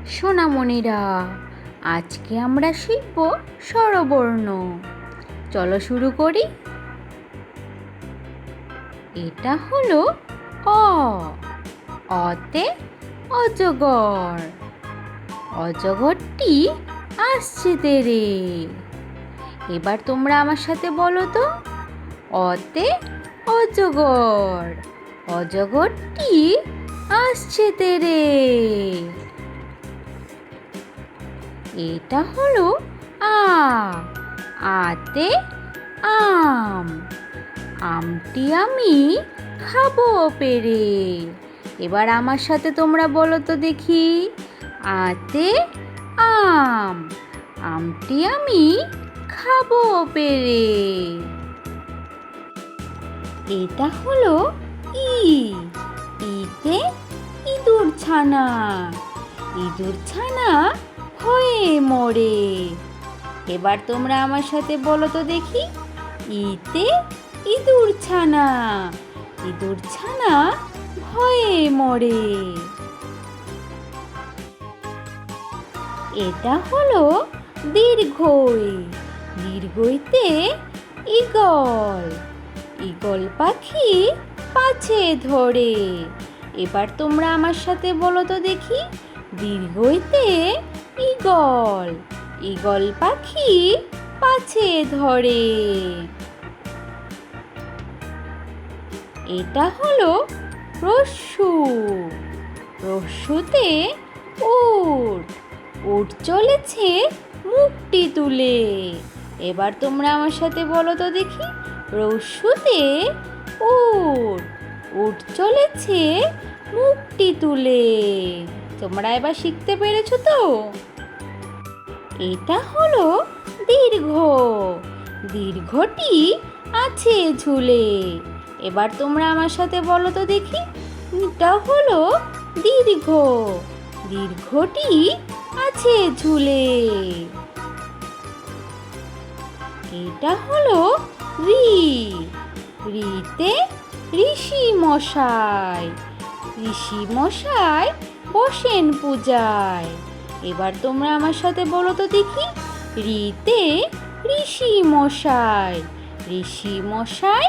সোনামণিরা, আজকে আমরা শিখব স্বরবর্ণ। চলো শুরু করি। এটা হলো অ। অতে অজগর। অজগরটি আসছে তেরে। এবার তোমরা আমার সাথে বলো তো, অতে অজগর। অজগরটি আসছে তেরে। এটা হলো আ। আতে আম। আমটি আমি খাবো পেরে। এবার আমার সাথে তোমরা বলো তো দেখি, আতে আম। আমটি আমি খাবো পেরে। এটা হলো ই। ইতে ইঁদুর ছানা। ইঁদুর ছানা ভয়ে মরে। এবার তোমরা আমার সাথে বলো তো দেখি, ইতে ইঁদুর ছানা। ইঁদুর ছানা ভয়ে মরে। এটা হলো দীর্ঘই। দীর্ঘইতে ঈগল। ঈগল পাখি পাছে ধরে। এবার তোমরা আমার সাথে বলো তো দেখি, দীর্ঘইতে ঈগল। ঈগল পাখি পাছে ধরে। এটা হলো রস্যু। রস্যুতে উট। উট চলেছে মুখটি তুলে। এবার তোমরা আমার সাথে বলো তো দেখি, রস্যুতে উট। উট চলেছে মুখটি তুলে। তোমরা এবার শিখতে পেরেছো তো? এটা হলো দীর্ঘ। দীর্ঘটি আছে ঝুলে। এবার তোমরা আমার সাথে বলো তো দেখি, এটা হলো দীর্ঘ। দীর্ঘটি আছে ঝুলে। এটা হলো ঋ। ঋতে ঋষি মশাই। ঋষি মশাই বসেন পূজায়। এবার তোমরা আমার সাথে বলো তো দেখি, ঋতে ঋষি মশাই। ঋষি মশাই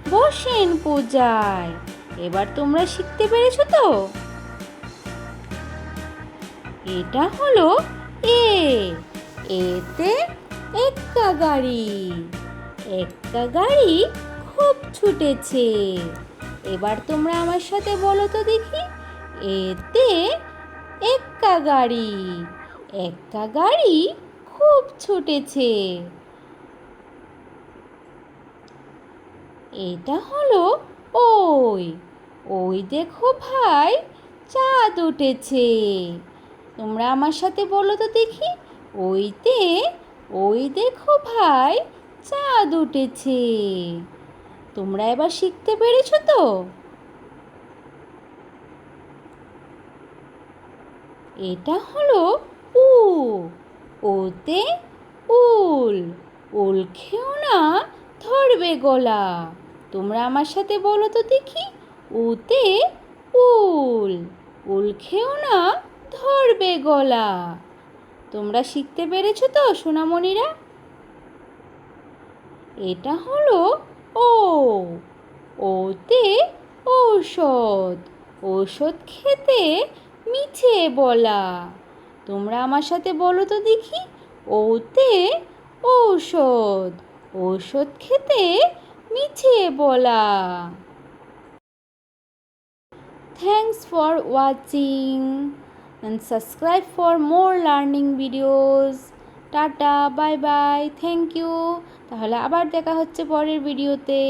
বসেন পূজায়। এবার তোমরা শিখতে পেরেছো তো? এটা হলো এ। এতে এক্কা গাড়ি। এক্কা গাড়ি খুব ছুটেছে। এবার তোমরা আমার সাথে বলো তো দেখি, এতে এক্কা গাড়ি। এক্কা গাড়ি খুব ছুটেছে। এটা হলো ওই। ওই দেখো ভাই, চাঁদ উঠেছে। তোমরা আমার সাথে বলো তো দেখি, ওইতে ওই দেখো ভাই, চাঁদ উঠেছে। তোমরা এবার শিখতে পেরেছো তো? এটা হলো উ। ওতে উল। উল খেও না, ধরবে গলা। তোমরা আমার সাথে বলো তো দেখি, উতে উল। উল খেও না, ধরবে গলা। তোমরা শিখতে পেরেছো তো সোনামণিরা? এটা হলো ও। ওতে ঔষধ। ঔষধ খেতে মিছে বলা। তোমরা আমার সাথে বলো তো দেখি, ওতে ঔষধ। ঔষধ খেতে মিছে বলা। Thanks for watching and subscribe for more learning videos. Tata, bye bye, thank you. তাহলে আবার দেখা হচ্ছে পরের ভিডিওতে।